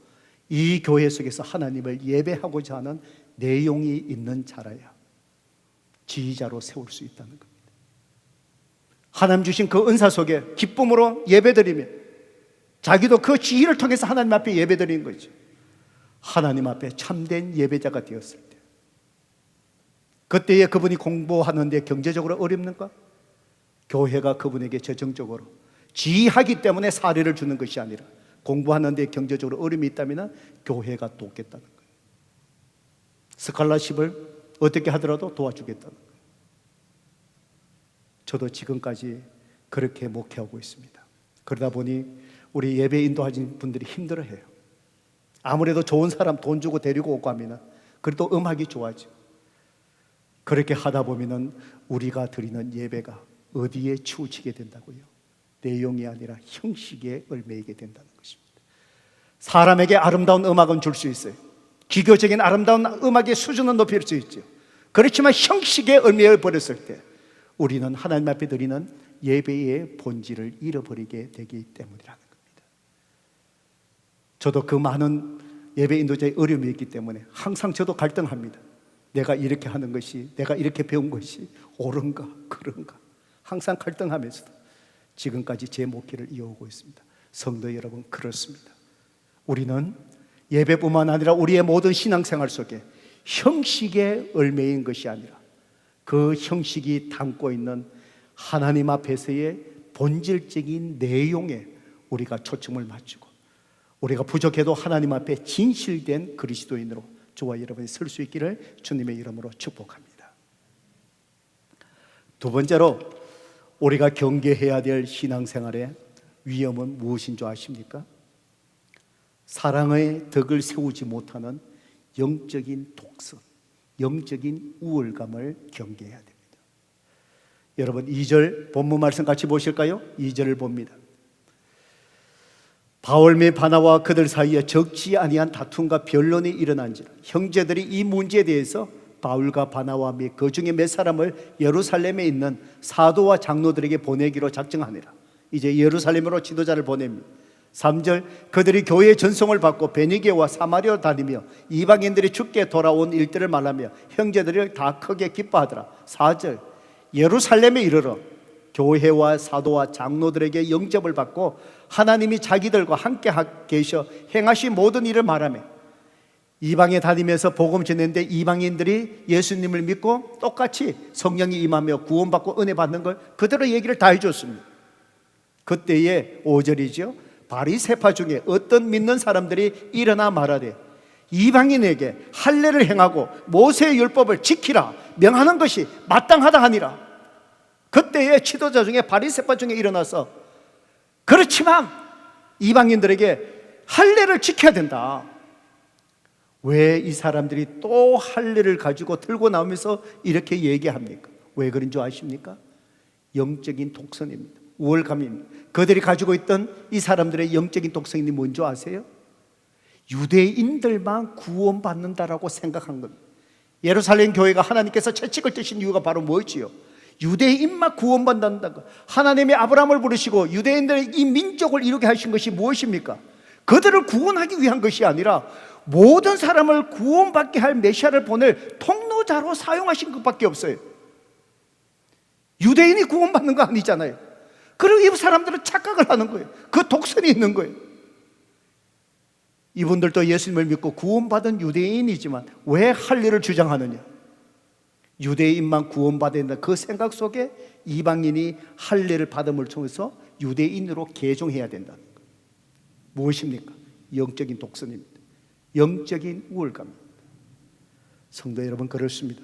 이 교회 속에서 하나님을 예배하고자 하는 내용이 있는 자라야 지휘자로 세울 수 있다는 겁니다. 하나님 주신 그 은사 속에 기쁨으로 예배드리며 자기도 그 지휘를 통해서 하나님 앞에 예배드리는 거죠. 하나님 앞에 참된 예배자가 되었을 때, 그때에 그분이 공부하는데 경제적으로 어렵는가? 교회가 그분에게 재정적으로 지휘하기 때문에 사례를 주는 것이 아니라 공부하는데 경제적으로 어려움이 있다면 교회가 돕겠다는 거예요. 스칼라십을 어떻게 하더라도 도와주겠다는 거예요. 저도 지금까지 그렇게 목회하고 있습니다. 그러다 보니 우리 예배 인도하신 분들이 힘들어해요. 아무래도 좋은 사람 돈 주고 데리고 오고 하면 그래도 음악이 좋아지고, 그렇게 하다 보면 우리가 드리는 예배가 어디에 치우치게 된다고요? 내용이 아니라 형식에 얽매이게 된다는 것입니다. 사람에게 아름다운 음악은 줄 수 있어요. 기교적인 아름다운 음악의 수준은 높일 수 있죠. 그렇지만 형식에 얽매여 버렸을 때 우리는 하나님 앞에 드리는 예배의 본질을 잃어버리게 되기 때문이라는 겁니다. 저도 그 많은 예배 인도자의 어려움이 있기 때문에 항상 저도 갈등합니다. 내가 이렇게 하는 것이, 내가 이렇게 배운 것이 옳은가 그런가 항상 갈등하면서도 지금까지 제 목회를 이어오고 있습니다. 성도 여러분, 그렇습니다. 우리는 예배뿐만 아니라 우리의 모든 신앙생활 속에 형식에 얽매인 것이 아니라 그 형식이 담고 있는 하나님 앞에서의 본질적인 내용에 우리가 초점을 맞추고 우리가 부족해도 하나님 앞에 진실된 그리스도인으로 저와 여러분이 설 수 있기를 주님의 이름으로 축복합니다. 두 번째로 우리가 경계해야 될 신앙생활의 위험은 무엇인 줄 아십니까? 사랑의 덕을 세우지 못하는 영적인 독선, 영적인 우월감을 경계해야 됩니다. 여러분 2절 본문 말씀 같이 보실까요? 2절을 봅니다. 바울 및 바나바와 그들 사이에 적지 아니한 다툼과 변론이 일어난지라 형제들이 이 문제에 대해서 바울과 바나바 및 그 중에 몇 사람을 예루살렘에 있는 사도와 장로들에게 보내기로 작정하니라. 이제 예루살렘으로 지도자를 보냅니다. 3절 그들이 교회의 전송을 받고 베니게와 사마리아로 다니며 이방인들이 죽게 돌아온 일들을 말하며 형제들이 다 크게 기뻐하더라. 4절 예루살렘에 이르러 교회와 사도와 장로들에게 영접을 받고 하나님이 자기들과 함께 계셔 행하신 모든 일을 말하며 이방에 다니면서 복음 전했는데 이방인들이 예수님을 믿고 똑같이 성령이 임하며 구원받고 은혜 받는 걸 그대로 얘기를 다 해줬습니다. 그때의 5절이죠. 바리새파 중에 어떤 믿는 사람들이 일어나 말하되 이방인에게 할례를 행하고 모세의 율법을 지키라 명하는 것이 마땅하다 하니라. 그때의 지도자 중에 바리새파 중에 일어나서 그렇지만 이방인들에게 할례를 지켜야 된다. 왜 이 사람들이 또 할례를 가지고 들고 나오면서 이렇게 얘기합니까? 왜 그런 줄 아십니까? 영적인 독선입니다. 우월감입니다. 그들이 가지고 있던 이 사람들의 영적인 독성이 뭔지 아세요? 유대인들만 구원받는다라고 생각한 겁니다. 예루살렘 교회가 하나님께서 채찍을 뜨신 이유가 바로 뭐지요? 유대인만 구원받는다고. 하나님이 아브라함을 부르시고 유대인들의 이 민족을 이루게 하신 것이 무엇입니까? 그들을 구원하기 위한 것이 아니라 모든 사람을 구원받게 할 메시아를 보낼 통로자로 사용하신 것밖에 없어요. 유대인이 구원받는 거 아니잖아요. 그리고 이 사람들은 착각을 하는 거예요. 그 독선이 있는 거예요. 이분들도 예수님을 믿고 구원받은 유대인이지만 왜 할례를 주장하느냐? 유대인만 구원받아야 된다. 그 생각 속에 이방인이 할례를 받음을 통해서 유대인으로 개종해야 된다는 거예요. 무엇입니까? 영적인 독선입니다. 영적인 우월감입니다. 성도 여러분, 그렇습니다.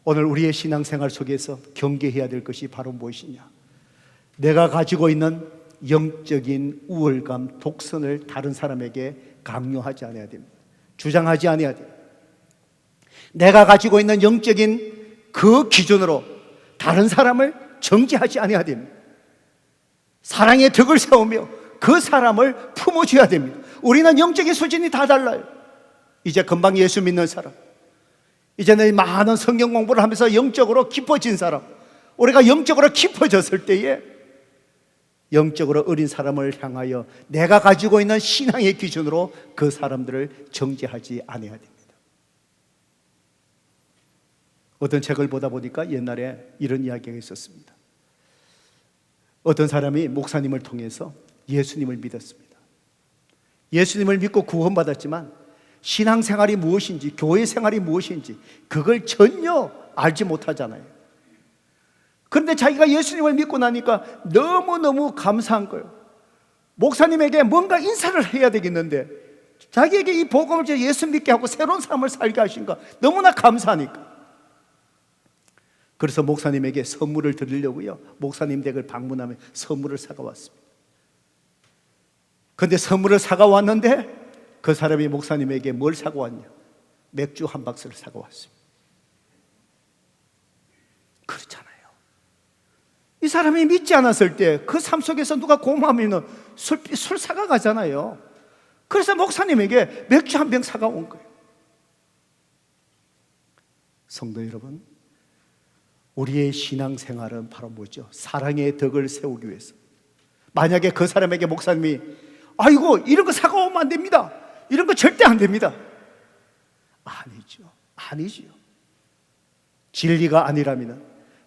오늘 우리의 신앙생활 속에서 경계해야 될 것이 바로 무엇이냐? 내가 가지고 있는 영적인 우월감, 독선을 다른 사람에게 강요하지 않아야 됩니다. 주장하지 않아야 됩니다. 내가 가지고 있는 영적인 그 기준으로 다른 사람을 정죄하지 않아야 됩니다. 사랑의 덕을 세우며 그 사람을 품어줘야 됩니다. 우리는 영적인 수준이 다 달라요. 이제 금방 예수 믿는 사람, 이제는 많은 성경 공부를 하면서 영적으로 깊어진 사람, 우리가 영적으로 깊어졌을 때에 영적으로 어린 사람을 향하여 내가 가지고 있는 신앙의 기준으로 그 사람들을 정죄하지 않아야 됩니다. 어떤 책을 보다 보니까 옛날에 이런 이야기가 있었습니다. 어떤 사람이 목사님을 통해서 예수님을 믿었습니다. 예수님을 믿고 구원받았지만 신앙생활이 무엇인지, 교회 생활이 무엇인지 그걸 전혀 알지 못하잖아요. 그런데 자기가 예수님을 믿고 나니까 너무너무 감사한 거예요. 목사님에게 뭔가 인사를 해야 되겠는데 자기에게 이 복음을 예수 믿게 하고 새로운 삶을 살게 하신가 너무나 감사하니까. 그래서 목사님에게 선물을 드리려고요, 목사님 댁을 방문하며 선물을 사가 왔습니다. 그런데 선물을 사가 왔는데 그 사람이 목사님에게 뭘 사고 왔냐? 맥주 한 박스를 사고 왔습니다. 그렇잖아요. 이 사람이 믿지 않았을 때 그 삶 속에서 누가 고마우면 술 사가 가잖아요. 그래서 목사님에게 맥주 한 병 사가 온 거예요. 성도 여러분, 우리의 신앙생활은 바로 뭐죠? 사랑의 덕을 세우기 위해서. 만약에 그 사람에게 목사님이 아이고 이런 거 사가 오면 안 됩니다, 이런 거 절대 안 됩니다, 아니죠. 진리가 아니라면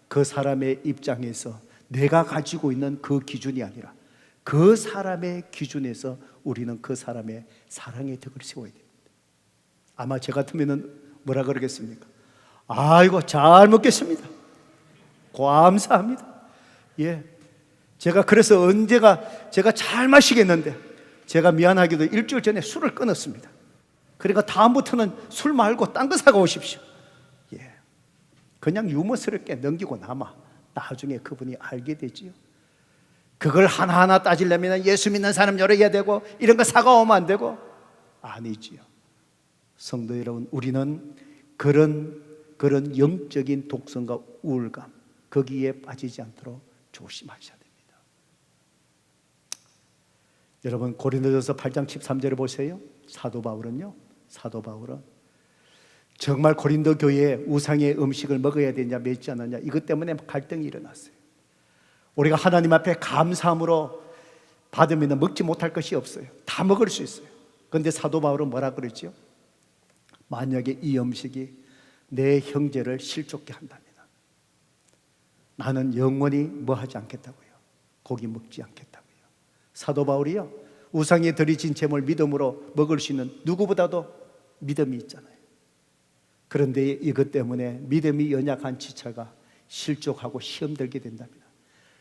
그 사람의 입장에서 내가 가지고 있는 그 기준이 아니라 그 사람의 기준에서 우리는 그 사람의 사랑의 덕을 세워야 됩니다. 아마 저 같으면 뭐라 그러겠습니까? 아이고 잘 먹겠습니다. 감사합니다. 예, 제가 그래서 언제가 제가 잘 마시겠는데 제가 미안하게도 일주일 전에 술을 끊었습니다. 그러니까 다음부터는 술 말고 딴 거 사가 오십시오. 예, 그냥 유머스럽게 넘기고 나중에 그분이 알게 되지요. 그걸 하나하나 따지려면 예수 믿는 사람 여러 개 되고 이런 거 사가오면 안 되고 아니지요. 성도 여러분, 우리는 그런 영적인 독성과 우울감 거기에 빠지지 않도록 조심하셔야 됩니다. 여러분 고린도전서 8장 13절을 보세요. 사도 바울은 정말 고린도 교회에 우상의 음식을 먹어야 되냐 맺지 않느냐 이것 때문에 갈등이 일어났어요. 우리가 하나님 앞에 감사함으로 받으면 먹지 못할 것이 없어요. 다 먹을 수 있어요. 그런데 사도 바울은 뭐라 그러죠? 만약에 이 음식이 내 형제를 실족게 한다면 나는 영원히 뭐 하지 않겠다고요? 고기 먹지 않겠다고요. 사도 바울이요, 우상에 드려진 제물 믿음으로 먹을 수 있는 누구보다도 믿음이 있잖아요. 그런데 이것 때문에 믿음이 연약한 지체가 실족하고 시험 들게 된답니다.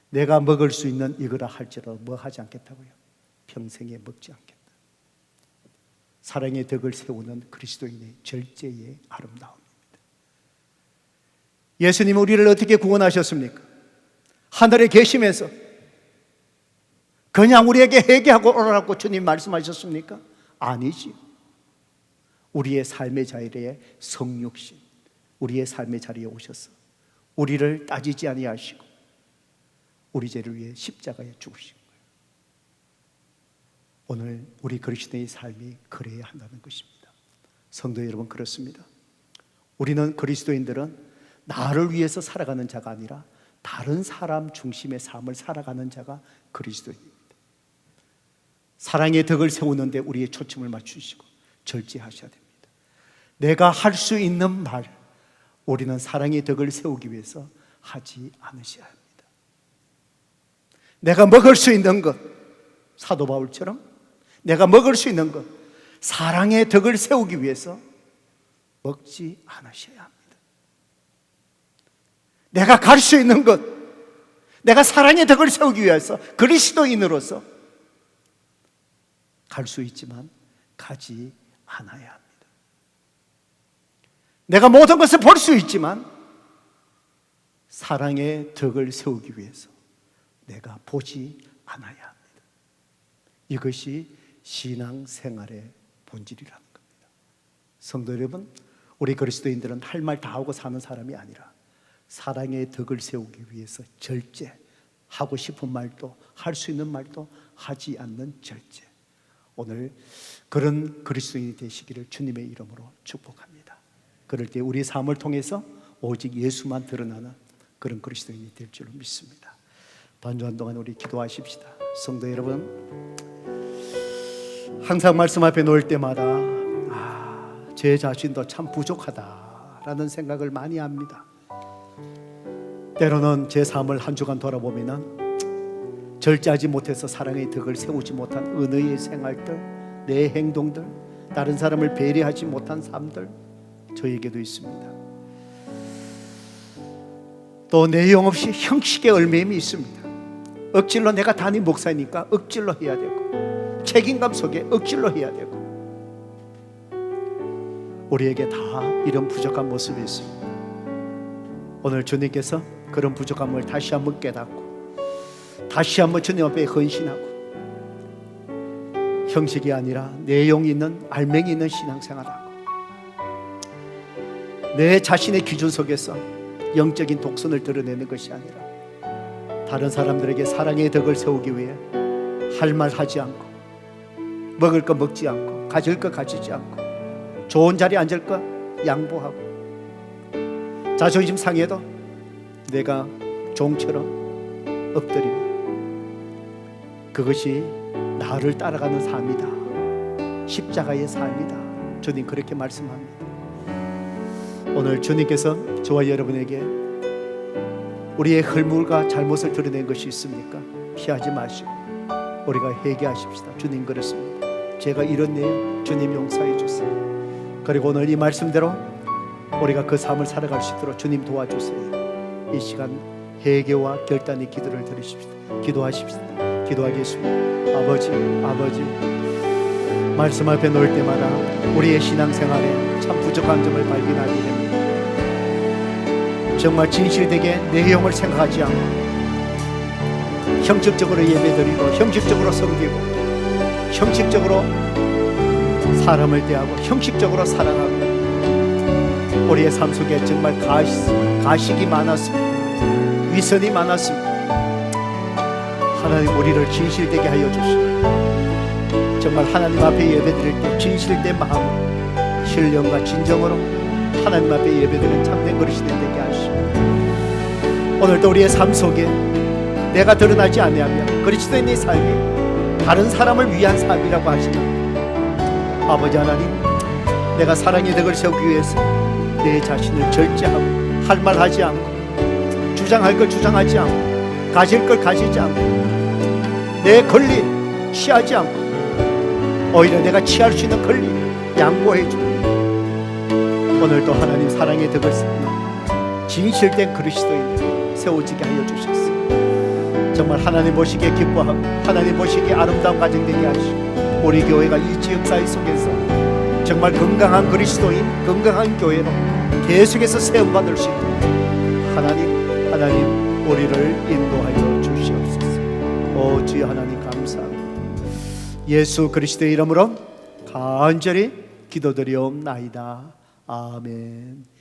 내가 먹을 수 있는 이거라 할지라도 뭐 하지 않겠다고요? 평생에 먹지 않겠다. 사랑의 덕을 세우는 그리스도인의 절제의 아름다움입니다. 예수님은 우리를 어떻게 구원하셨습니까? 하늘에 계시면서 그냥 우리에게 회개하고 오라고 주님 말씀하셨습니까? 아니지. 우리의 삶의 자리에 성육신, 우리의 삶의 자리에 오셔서 우리를 따지지 아니하시고 우리 죄를 위해 십자가에 죽으신 거예요. 오늘 우리 그리스도의 삶이 그래야 한다는 것입니다. 성도 여러분, 그렇습니다. 우리는 그리스도인들은 나를 위해서 살아가는 자가 아니라 다른 사람 중심의 삶을 살아가는 자가 그리스도인입니다. 사랑의 덕을 세우는데 우리의 초점을 맞추시고 절제하셔야 됩니다. 내가 할 수 있는 말, 우리는 사랑의 덕을 세우기 위해서 하지 않으셔야 합니다. 내가 먹을 수 있는 것, 사도 바울처럼 내가 먹을 수 있는 것, 사랑의 덕을 세우기 위해서 먹지 않으셔야 합니다. 내가 갈 수 있는 것, 내가 사랑의 덕을 세우기 위해서 그리스도인으로서 갈 수 있지만 가지 않아야 합니다. 내가 모든 것을 볼 수 있지만 사랑의 덕을 세우기 위해서 내가 보지 않아야 합니다. 이것이 신앙생활의 본질이라는 겁니다. 성도 여러분, 우리 그리스도인들은 할 말 다 하고 사는 사람이 아니라 사랑의 덕을 세우기 위해서 절제하고 싶은 말도 할 수 있는 말도 하지 않는 절제. 오늘 그런 그리스도인이 되시기를 주님의 이름으로 축복합니다. 그럴 때 우리의 삶을 통해서 오직 예수만 드러나는 그런 그리스도인이 될 줄로 믿습니다. 반주한 동안 우리 기도하십시다. 성도 여러분, 항상 말씀 앞에 놓을 때마다 제 자신도 참 부족하다라는 생각을 많이 합니다. 때로는 제 삶을 한 주간 돌아보면 절제하지 못해서 사랑의 덕을 세우지 못한 은혜의 생활들, 내 행동들, 다른 사람을 배려하지 못한 삶들 저에게도 있습니다. 또 내용 없이 형식의 얽매임이 있습니다. 억질로 내가 담임 목사니까 억질로 해야 되고, 책임감 속에 억질로 해야 되고, 우리에게 다 이런 부족한 모습이 있습니다. 오늘 주님께서 그런 부족함을 다시 한번 깨닫고 다시 한번 주님 앞에 헌신하고 형식이 아니라 내용 있는 알맹이 있는 신앙생활하고 내 자신의 기준 속에서 영적인 독선을 드러내는 것이 아니라 다른 사람들에게 사랑의 덕을 세우기 위해 할 말 하지 않고 먹을 거 먹지 않고 가질 거 가지지 않고 좋은 자리에 앉을 거 양보하고 자존심 상해도 내가 종처럼 엎드리며 그것이 나를 따라가는 삶이다. 십자가의 삶이다. 주님 그렇게 말씀합니다. 오늘 주님께서 저와 여러분에게 우리의 헐물과 잘못을 드러낸 것이 있습니까? 피하지 마시고 우리가 회개하십시다. 주님 그렇습니다. 제가 이렇네요. 주님 용서해 주세요. 그리고 오늘 이 말씀대로 우리가 그 삶을 살아갈 수 있도록 주님 도와주세요. 이 시간 회개와 결단의 기도를 드리십시다. 기도하십시다. 기도하겠습니다. 아버지 말씀 앞에 놓을 때마다 우리의 신앙생활에 참 부족한 점을 발견하게 됩니다. 정말 진실되게 내용을 생각하지 않고 형식적으로 예배드리고 형식적으로 섬기고 형식적으로 사람을 대하고 형식적으로 사랑하고 우리의 삶 속에 정말 가식이 많았습니다. 위선이 많았습니다. 하나님 우리를 진실되게 하여 주시고 정말 하나님 앞에 예배드릴 때 진실된 마음으로 신령과 진정으로 하나님 앞에 예배드리는 참된 그리스도인 되게 하시고 오늘도 우리의 삶 속에 내가 드러나지 아니하면 그리스도인의 삶이 다른 사람을 위한 삶이라고 하시는 아버지 하나님, 내가 사랑의 덕을 세우기 위해서 내 자신을 절제하고 할 말 하지 않고 주장할 걸 주장하지 않고 가질 걸 가지지 않고 내 권리 취하지 않고 오히려 내가 취할 수 있는 권리 양보해 주고 오늘도 하나님 사랑의 덕을 세우는 진실된 그리스도인 세워지게 하여 주셨습니다. 정말 하나님 보시기에 기뻐하고 하나님 보시기에 아름다운 가정 되게 하시고 우리 교회가 이 지역사회 속에서 정말 건강한 그리스도인 건강한 교회로 계속해서 세움받을 수 있도록 하나님 우리를 인도하여 주시옵소서. 오 주여 하나님 감사합니다. 예수 그리스도의 이름으로 간절히 기도드리옵나이다. 아멘.